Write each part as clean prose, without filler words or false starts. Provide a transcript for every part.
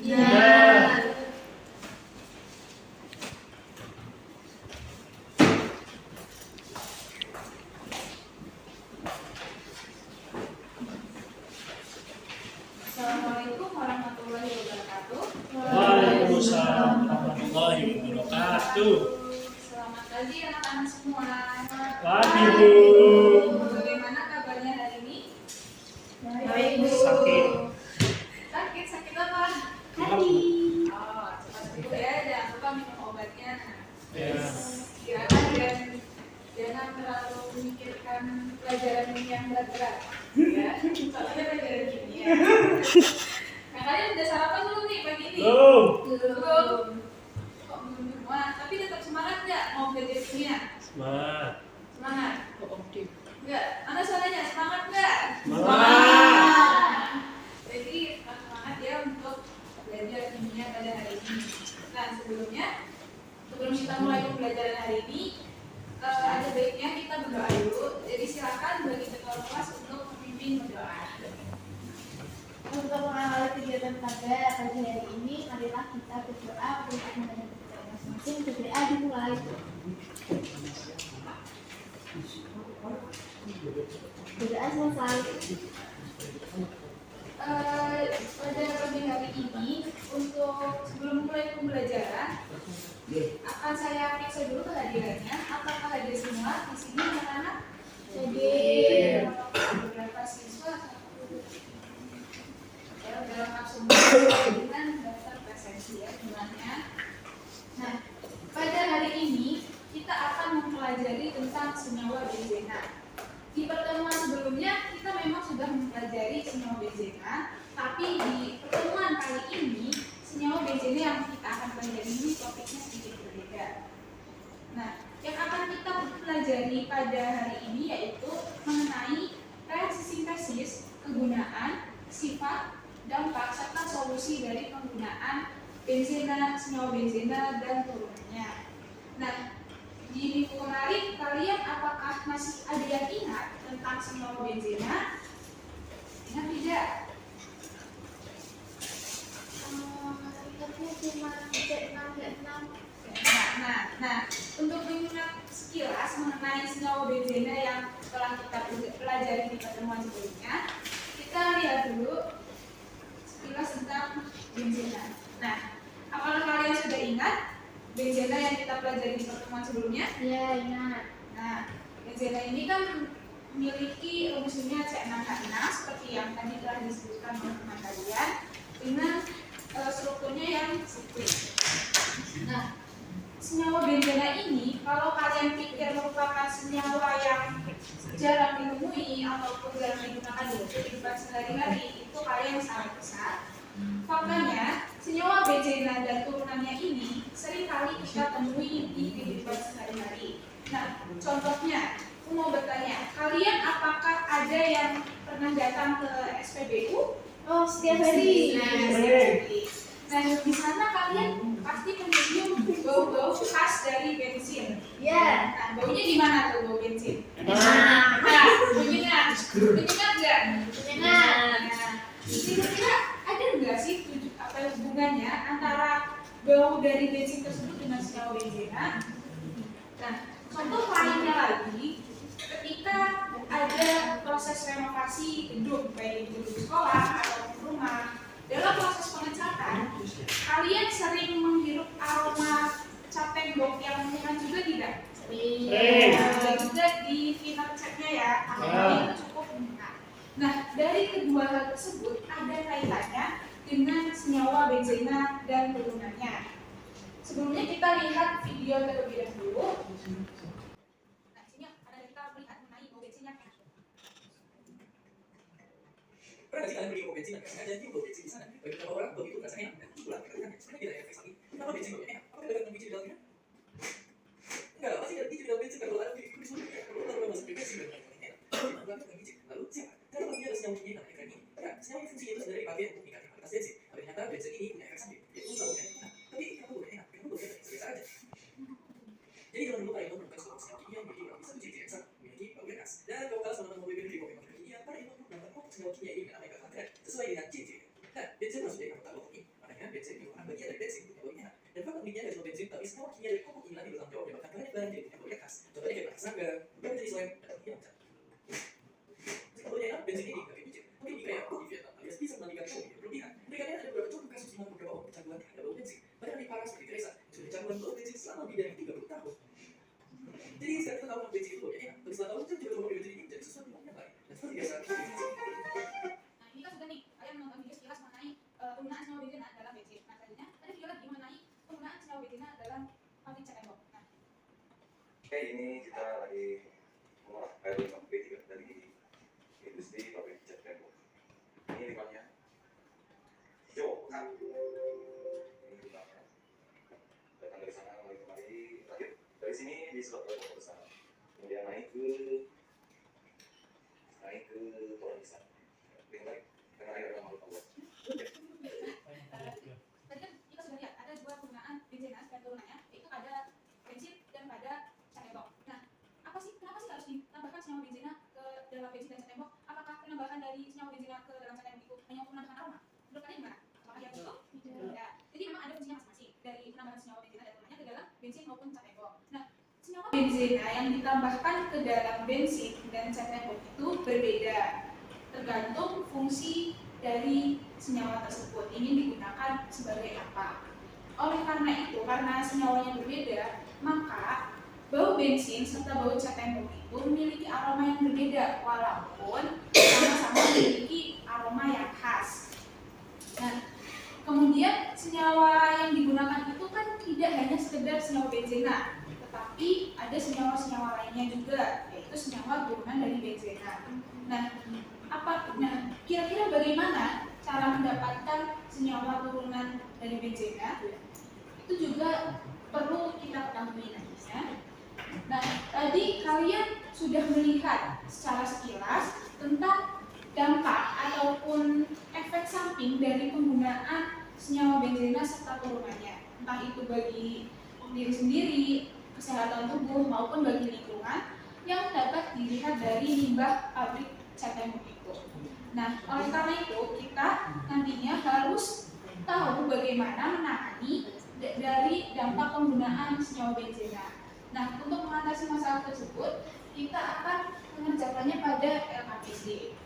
Ya. Assalamualaikum warahmatullahi wabarakatuh. Waalaikumsalam warahmatullahi wabarakatuh. Selamat pagi anak-anak semua. Pagi, Bu. Bagaimana kabarnya hari ini? Baik, Bu. Sakit. Sakit apa? Hati. Oh, cepat sembuh ya. Jangan lupa minum obatnya. Ya. Jangan terlalu memikirkan pelajaran yang berat-berat. Ya, soalnya pelajaran kimia. Nah, kalian udah sarapan belum nih pagi ini? Belum. Belum. Kok belum semua? Tapi tetap semangat nggak mau belajar kimia? Semangat. Semangat. Enggak. Mana suaranya? Semangat nggak? Semangat. Jadi semangat ya untuk belajar kimia pada hari ini. Nah, sebelum kita mulai pembelajaran hari ini, ada baiknya kita berdoa dulu. Jadi silakan bagi ketua kelas untuk memimpin berdoa. Untuk mengawali kegiatan pada pagi hari ini, marilah kita berdoa untuk mengenai kegiatan masing-masing. Berdoa dimulai. Berdoa selesai. Pada pagi hari ini, untuk sebelum mulai pembelajaran, akan saya periksa dulu kehadirannya. Apakah hadir semua di sini anak-anak? Hadir. Beberapa siswa lengkap semua dengan daftar presensi ya jumlahnya. Nah, pada hari ini kita akan mempelajari tentang senyawa benzena. Di pertemuan sebelumnya kita memang sudah mempelajari senyawa benzena, tapi di pertemuan kali ini senyawa benzena yang kita akan pelajari ini topiknya sedikit berbeda. Nah, yang akan kita pelajari pada hari ini yaitu mengenai reaksi sintesis, kegunaan, sifat, dampak serta solusi dari penggunaan benzena, senyawa benzena dan turunannya. Nah, di minggu kemarin kalian apakah masih ada yang ingat tentang senyawa benzena? Ingat tidak? Ingatnya cuma C6. Nah, untuk mengingat sekilas mengenai senyawa benzena yang telah kita pelajari di pertemuan sebelumnya, kita lihat dulu sekilas tentang benzena. Nah, apakah kalian sudah ingat benzena yang kita pelajari di pertemuan sebelumnya? Ya, ingat. Nah, benzena ini kan memiliki rumusnya C6H6 seperti yang tadi telah disebutkan oleh teman kalian dengan strukturnya yang siklik. Nah, senyawa benzena ini kalau kalian pikir merupakan senyawa yang jarang ditemui ataupun jarang digunakan di kehidupan sehari-hari, itu kalian salah besar. Faktanya, senyawa benzena dan turunannya ini seringkali kita temui di kehidupan sehari-hari. Nah, contohnya, aku mau bertanya, kalian apakah ada yang pernah datang ke SPBU? Oh, setiap hari. Nah, di sana kalian pasti mencium bau-bau khas dari bensin. Ya. Nah, baunya gimana tuh bau bensin? Enak. Nah, menyengat. Menyengat nggak? Menyengat. Nah, kira-kira ada nggak sih hubungannya antara bau dari bensin tersebut dengan senyawa benzena? Nah, contoh lainnya lagi, ketika ada proses renovasi gedung, baik itu gedung sekolah atau rumah, dalam proses pengecatan, kalian sering menghirup aroma cat tembok yang menyengat juga tidak? Sering. Dan juga di final catnya ya, aromanya itu cukup menyengat. Nah, dari kedua hal tersebut ada kaitannya dengan senyawa benzena dan turunannya. Sebelumnya kita lihat video terlebih dahulu. Nah, di sini ada kita melihat mengenai bau bensinnya. Pernah nggak sih kalian beli bau bensin dan ada yang bau bensin di sana? Bagi beberapa orang bau itu rasanya enak dan pulang karena sebenarnya tidak efek sekali. Kenapa bensin baunya enak? Apakah ada biji di dalamnya? Enggak, pasti ada biji di dalam bensin. Kalau ada biji di dalamnya, kalau tahu masuk ke bensin dan baunya enak. Gimana bukan biji? Lalu siapa? Karena bagi ada senyawa kimia namanya freon. Ya, senyawa fungsi itu sebenarnya dipakai untuk meningkatkan kualitas bensin. Tapi ternyata bensin ini punya efek samping, yaitu baunya enak. Tapi kenapa baunya enak? Kenapa baunya biasa aja? Jadi zaman dulu kalian menemukan sebuah senyawa kimia yang memiliki satu ciri yang sama, memiliki bau gas. Dan kalau kalian menemukan mobil dari bau kimia, para ilmuwan menambahkan senyawa kimia ini dengan aneka khasiat sesuai dengan ciri-ciri. Nah, bensin masuk dari anggota kelompok ini. Makanya pemiliknya dari bensin, tapi semua kimia dari pupuk ini nanti bertanggung jawab ya, bahkan banyak barang jadi yang boleh khas. Contohnya kayak bahan seragam, bukan menjadi slem, dan ini yang contohnya ya, bensin ini nggak kayak biji, mungkin di kayak di Vietnam, alias bisa membandingkan show yang berlebihan. Mereka ada beberapa contoh kasus di mana beberapa orang kecanduan terhadap bau bensin, bahkan di parah seperti Teresa, yang sudah kecanduan bau bensin selama lebih dari 30 tahun. Jadi sekarang kita tahu bensin itu ya, tapi setelah tahu kita juga coba bensin ini menjadi sesuatu yang baik. Dan seperti biasa, Nah, ini kan sudah nih, kalian menonton video sekilas mengenai penggunaan senyawa benzena dalam bensin. Nah, selanjutnya ada video lagi mengenai penggunaan senyawa benzena dalam pabrik cat and box. Nah, Oke, ini kita lagi mengolah air limbah B3 dari industri pabrik cat and box. Ini limbahnya hijau, pekat. Ini limbahnya datang dari sana mulai kemari, terakhir dari sini disedot oleh pokok besar, kemudian naik ke toren besar, dengan air yang makhluk Allah. tadi kan kita sudah lihat ada dua penggunaan benzena dan turunannya, yaitu pada bensin dan pada cat and box. Nah, kenapa sih harus ditambahkan senyawa benzena ke dalam bensin dan cat and box? Apakah penambahan dari senyawa benzena ke dalam cat and box itu hanya untuk menambahkan aroma? Menurut kalian gimana? Apakah ya betul? Tidak. Jadi memang ada fungsinya masing-masing dari penambahan senyawa benzena dan turunannya ke dalam bensin maupun cat and box. Nah, senyawa benzena yang ditambahkan ke dalam bensin dan cat and box itu berbeda, tergantung fungsi dari senyawa tersebut ingin digunakan sebagai apa. Oleh karena itu, karena senyawanya berbeda, maka bau bensin serta bau cat and box itu memiliki aroma yang berbeda walaupun sama-sama memiliki aroma yang khas. Nah, kemudian senyawa yang digunakan itu kan tidak hanya sekedar senyawa benzena, tetapi ada senyawa-senyawa lainnya juga, yaitu senyawa turunan dari benzena. Nah, kira-kira bagaimana cara mendapatkan senyawa turunan dari benzena? Itu juga perlu kita ketahui nantinya. Nah, tadi kalian sudah melihat secara sekilas tentang dampak ataupun efek samping dari penggunaan senyawa benzena serta turunannya, entah itu bagi diri sendiri, kesehatan tubuh maupun bagi lingkungan yang dapat dilihat dari limbah pabrik cat and box itu. Nah, oleh karena itu kita nantinya harus tahu bagaimana menangani dari dampak penggunaan senyawa benzena. Nah, untuk mengatasi masalah tersebut, kita akan mengerjakannya pada LKPD.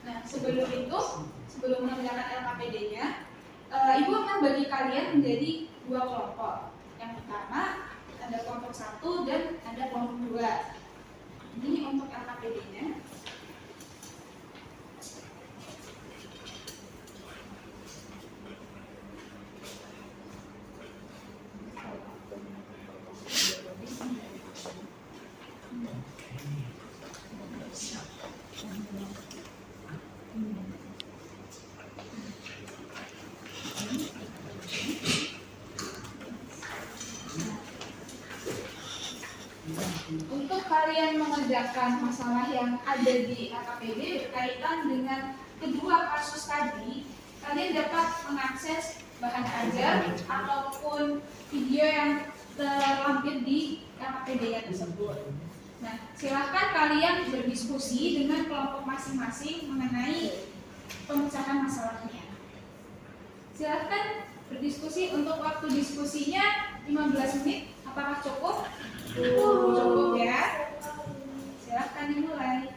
Nah, sebelum mengerjakan LKPD-nya, Ibu akan bagi kalian menjadi dua kelompok. Yang pertama, ada kelompok 1 dan ada kelompok 2. Ini untuk LKPD-nya. Untuk kalian mengerjakan masalah yang ada di LKPD berkaitan dengan kedua kasus tadi, kalian dapat mengakses bahan ajar ataupun video yang terlampir di LKPD tersebut. Nah, silakan kalian berdiskusi dengan kelompok masing-masing mengenai pemecahan masalahnya. Silakan berdiskusi. Untuk waktu diskusinya 15 menit. Apakah cukup? Cukup ya. Silakan dimulai.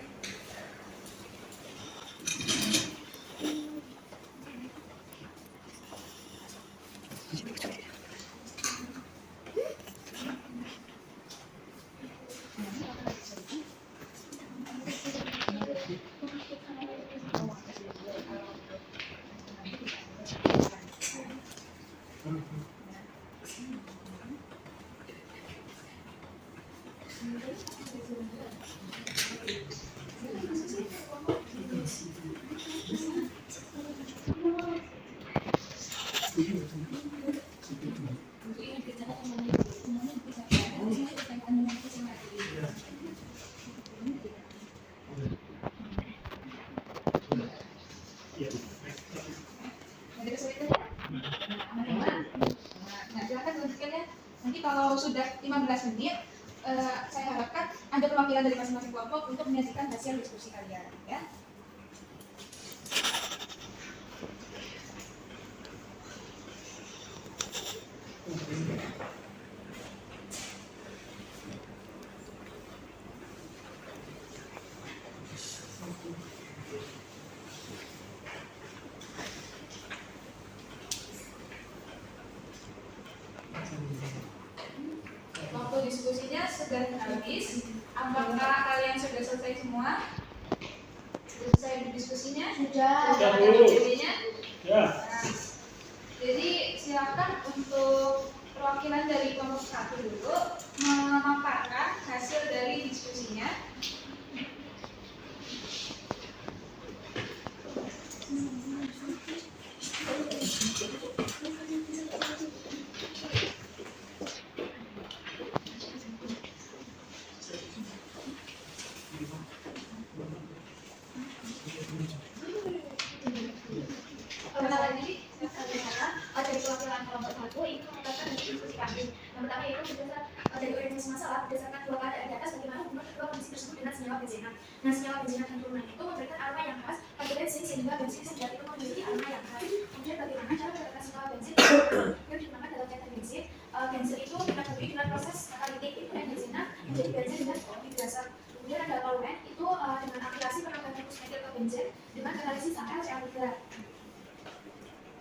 Nanti kalau sudah 15 menit, saya harapkan ada perwakilan dari masing-masing kelompok untuk menyajikan hasil diskusi kalian, ya. sudah habis. Apakah kalian sudah selesai semua? Sudah selesai diskusinya? Sudah. Sudah ada PPT-nya? Ya. Nah, jadi silakan untuk perwakilan dari kelompok 1 dulu memaparkan hasil dari diskusinya. Perkenalan diri, dari perwakilan kelompok 1 itu mengatakan dari diskusi kami. Yang pertama yaitu berdasarkan dari orientasi masalah berdasarkan dua keadaan di atas bagaimana hubungan kedua kondisi tersebut dengan senyawa benzena. Nah, senyawa benzena dan turunan itu memberikan aroma yang khas pada bensin sehingga bensin sejati itu memiliki aroma yang khas. Kemudian bagaimana cara mendapatkan senyawa bensin yang digunakan dalam kaitan bensin? Bensin itu diketahui dengan proses katalytik itu benzena menjadi bensin dengan hidrasa. Kemudian ada toluen itu dengan aplikasi penambahan fokus metil ke bensin dengan katalisis AlCl3.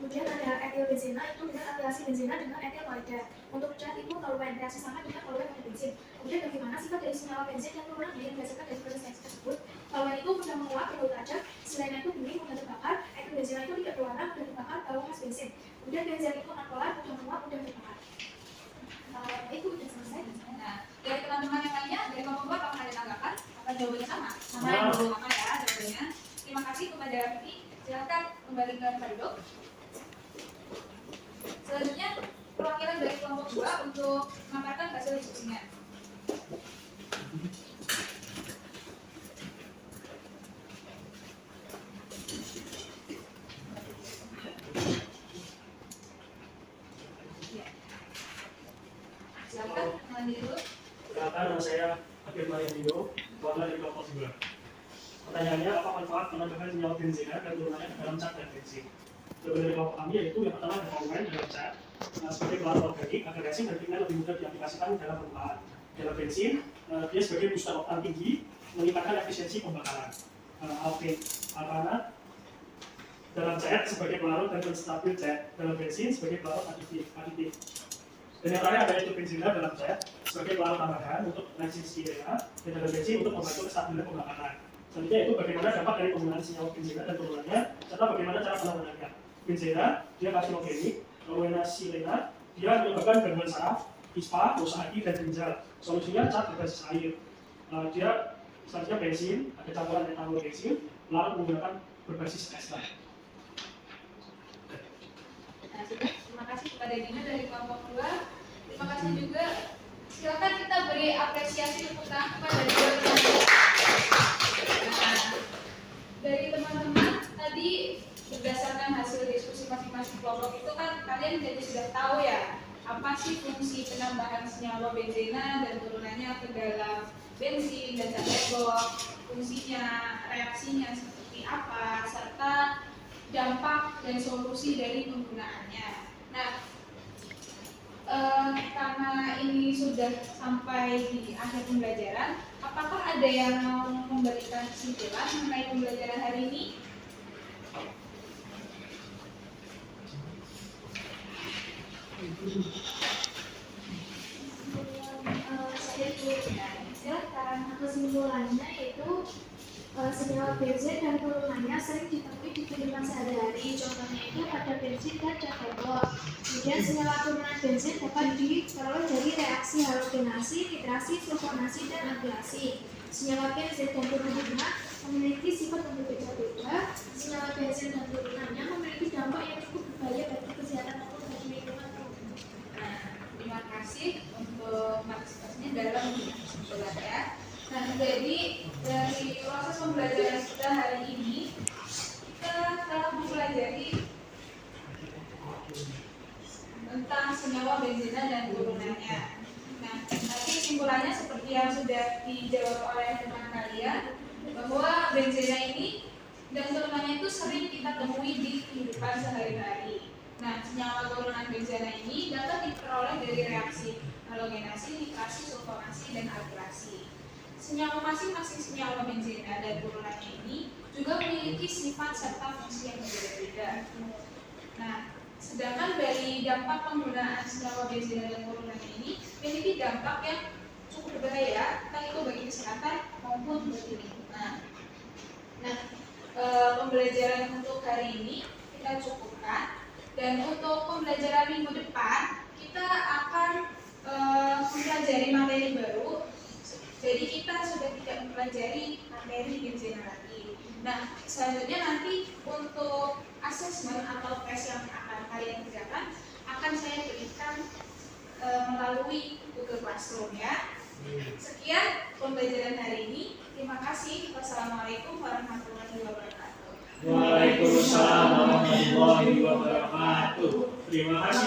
Kemudian ada etil benzena itu dengan aplikasi benzena dengan etil kloida. Untuk cat itu toluen reaksi sama dengan toluen pada bensin. Kemudian bagaimana sifat dari senyawa bensin yang turunan yang berdasarkan dari proses reaksi tersebut? Toluen itu mudah menguap, berbau tajam, selain itu bening, mudah terbakar. Etil benzena itu tidak berwarna, mudah terbakar, bau khas bensin. Kemudian benzen itu non-polar, mudah menguap, mudah terbakar. Itu sudah selesai. Nah, dari teman-teman yang lainnya, dari kelompok 2 apakah ada tanggapan? Apa jawabannya sama? Sama Sama. sama ya jawabannya. Terima kasih kepada Vicky. Silakan kembali ke tempat duduk. Selanjutnya, perwakilan dari kelompok 2 untuk memaparkan hasil diskusinya. Ya. Silakan, lanjut dulu. Perkenalkan, nama saya Akil Mariandio, warga dari kelompok 2. Pertanyaannya, apa manfaat menambahkan senyawa benzena dan turunannya ke dalam cat dan bensin? Jawaban dari kelompok kami yaitu yang pertama ada toluen dalam cat sebagai pelarut organik agar reaksi dan pigmen lebih mudah diaplikasikan dalam permukaan. Dalam bensin, dia sebagai booster oktan tinggi meningkatkan efisiensi pembakaran. Alkana dalam cat sebagai pelarut dan penstabil cat, dalam bensin sebagai pelarut aditif. Dan yang terakhir ada itu benzina dalam cat sebagai pelarut tambahan untuk reaksi stirena dan dalam bensin untuk membantu kestabilan pembakaran. Selanjutnya itu bagaimana dampak dari penggunaan senyawa benzina dan turunannya serta bagaimana cara penanganannya. Benzena dia karsinogenik, toluena silena dia menyebabkan gangguan saraf, ispa, dosa hati dan ginjal. Solusinya cat berbasis air. Dia selanjutnya bensin, ada campuran etanol bensin, lalu menggunakan berbasis ester. Nah, sudah. Terima kasih kepada Dina dari kelompok 2. Terima kasih juga. Silakan kita beri apresiasi tepuk tangan kepada teman-teman. Nah, dari teman-teman tadi berdasarkan hasil diskusi masing-masing kelompok itu kan kalian jadi sudah tahu ya apa sih fungsi penambahan senyawa benzena dan turunannya ke dalam bensin dan cat ebok, fungsinya, reaksinya seperti apa, serta dampak dan solusi dari penggunaannya. Nah, karena ini sudah sampai di akhir pembelajaran, apakah ada yang mau memberikan kesimpulan mengenai pembelajaran hari ini? Silakan. Kesimpulannya yaitu senyawa bensin dan turunannya sering ditemui di kehidupan sehari-hari. Contohnya itu pada bensin dan cat ebok. Kemudian senyawa turunan bensin dapat diperoleh dari reaksi halogenasi, nitrasi, sulfonasi, dan agregasi. Senyawa bensin dan turunannya memiliki sifat yang berbeda-beda. Senyawa bensin dan turunannya memiliki dampak yang cukup berbahaya bagi kesehatan maupun bagi lingkungan. Nah, terima kasih untuk partisipasinya dalam kesimpulan ya. Nah, jadi dari proses pembelajaran kita hari ini, kita telah mempelajari tentang senyawa benzena dan turunannya. Nah, nanti kesimpulannya seperti yang sudah dijawab oleh teman kalian, bahwa benzena ini dan turunannya itu sering kita temui di kehidupan sehari-hari. Nah, senyawa turunan benzena ini dapat diperoleh dari reaksi halogenasi, nitrasi, sulfonasi, dan agregasi. Senyawa masing-masing senyawa benzena dan turunannya ini juga memiliki sifat serta fungsi yang berbeda-beda. Nah, sedangkan dari dampak penggunaan senyawa benzena dan turunannya ini memiliki dampak yang cukup berbahaya, entah itu bagi kesehatan maupun bagi lingkungan. Nah, pembelajaran untuk hari ini kita cukupkan, dan untuk pembelajaran minggu depan kita akan mempelajari materi baru. Jadi kita sudah tidak mempelajari materi benzena lagi. Nah, selanjutnya nanti untuk asesmen atau tes yang akan kalian kerjakan akan saya berikan melalui Google Classroom ya. Sekian pembelajaran hari ini. Terima kasih. Wassalamualaikum warahmatullahi wabarakatuh. Waalaikumsalam warahmatullahi wabarakatuh. Terima kasih.